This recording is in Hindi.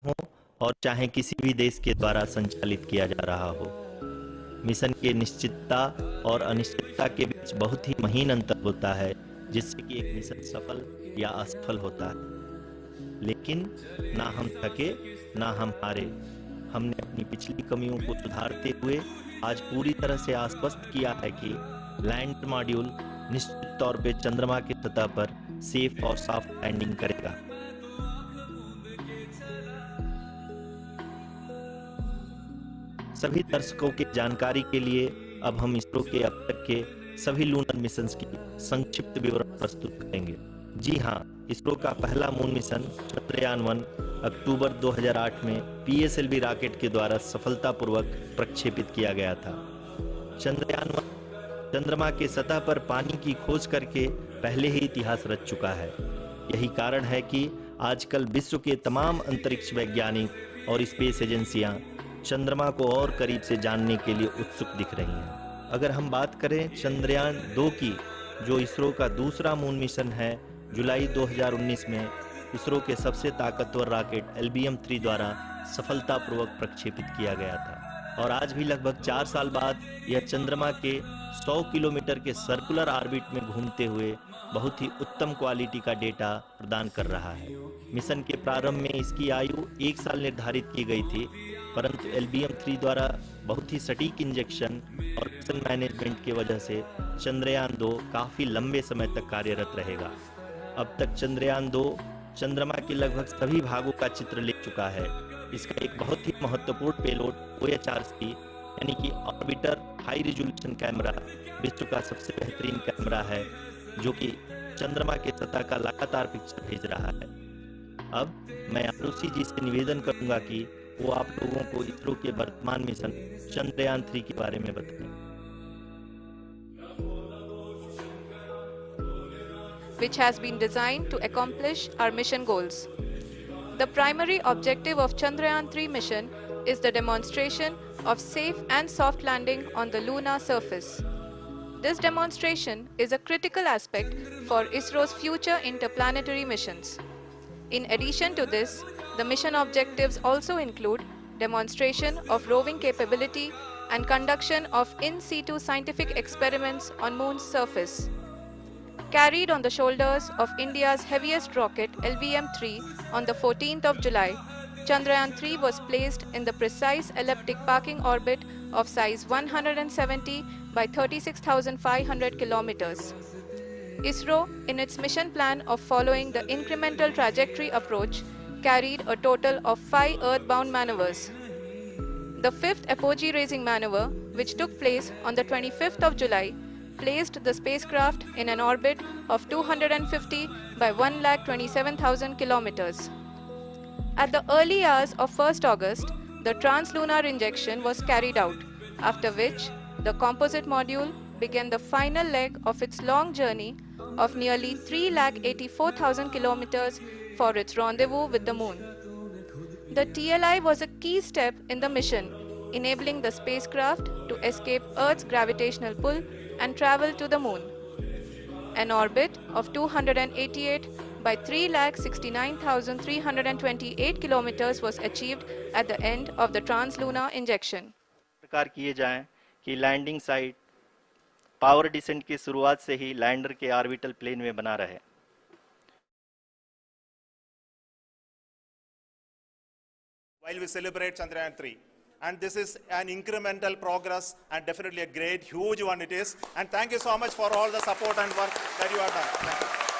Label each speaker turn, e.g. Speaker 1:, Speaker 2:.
Speaker 1: हो और चाहे किसी भी देश के द्वारा संचालित किया जा रहा हो। मिशन की निश्चितता और अनिश्चितता के बीच बहुत ही महीन अंतर होता है, जिससे कि एक मिशन सफल या असफल होता है। लेकिन ना हम थके ना हम हारे। हमने अपनी पिछली कमियों को सुधारते हुए आज पूरी तरह से आश्वस्त किया है कि लैंड मॉड्यूल निश्चित तौर पे चंद्रमा की सतह पर सेफ और सॉफ्ट लैंडिंग करेगा। सभी दर्शकों की जानकारी के लिए अब हम इसरो के अब तक के सभी लूनर मिशंस की संक्षिप्त विवरण प्रस्तुत करेंगे। जी हाँ, इसरो का पहला मून मिशन चंद्रयान-1 अक्टूबर 2008 में पीएसएलवी रॉकेट के द्वारा सफलतापूर्वक प्रक्षेपित किया गया था। चंद्रयान-1 चंद्रमा के सतह पर पानी की खोज करके पहले ही इतिहास रच चुका है। यही कारण है कि आजकल विश्व के तमाम अंतरिक्ष वैज्ञानिक और स्पेस एजेंसियां चंद्रमा को और करीब से जानने के लिए उत्सुक दिख रही हैं। अगर हम बात करें चंद्रयान-2 की, जो इसरो का दूसरा मून मिशन है, जुलाई 2019 में इसरो के सबसे ताकतवर रॉकेट LBM-3 द्वारा सफलतापूर्वक प्रक्षेपित किया गया था और आज भी लगभग 4 साल बाद यह चंद्रमा के 100 किलोमीटर के सर्कुलर ऑर्बिट में घूमते हुए बहुत ही उत्तम क्वालिटी का डेटा प्रदान कर रहा है। मिशन के प्रारंभ में इसकी आयु 1 साल निर्धारित की गई थी, परंतु LBM-3 द्वारा बहुत ही सटीक इंजेक्शन और मिशन मैनेजमेंट की वजह से चंद्रयान-2 काफ़ी लंबे समय तक कार्यरत रहेगा। अब तक चंद्रयान-2 चंद्रमा के लगभग सभी भागों का चित्र ले चुका है। इसका एक बहुत ही महत्वपूर्ण पेलोड OHRC यानी कि ऑर्बिटर हाई रिजोल्यूशन कैमरा विश्व का सबसे बेहतरीन कैमरा है, जो कि चंद्रमा के सतह का लगातार पिक्चर भेज रहा है। अब मैं आरुषि जी से निवेदन करूंगा कि वो आप लोगों को इसरो के वर्तमान मिशन चंद्रयान-3 के बारे में बताएं।
Speaker 2: Which has been designed to accomplish our mission goals. The primary objective of Chandrayaan-3 mission is the demonstration of safe and soft landing on the lunar surface. This demonstration is a critical aspect for ISRO's future interplanetary missions. In addition to this, the mission objectives also include demonstration of roving capability and conduction of in situ scientific experiments on Moon's surface. Carried on the shoulders of India's heaviest rocket LBM-3 on the 14th of July, Chandrayaan-3 was placed in the precise elliptic parking orbit of size 170 by 36,500 kilometers. ISRO, in its mission plan of following the incremental trajectory approach, carried a total of 5 earthbound maneuvers. The fifth apogee raising maneuver, which took place on the 25th of July, placed the spacecraft in an orbit of 250 by 1,27,000 kilometers. At the early hours of 1st August, the translunar injection was carried out, after which the composite module began the final leg of its long journey of nearly 3,84,000 kilometers for its rendezvous with the Moon. The TLI was a key step in the mission, enabling the spacecraft to escape Earth's gravitational pull and travel to the Moon. An orbit of 288 by 3,69,328 kilometers was achieved at the end of the translunar injection.
Speaker 1: प्रकार किए जाएं कि लैंडिंग साइट पावर डिसेंट की शुरुआत से ही लैंडर के ऑर्बिटल प्लेन में बना रहे।
Speaker 3: While we celebrate Chandrayaan-3, and this is an incremental progress and definitely a great, huge one it is. And thank you so much for all the support and work that you have done. Thank you.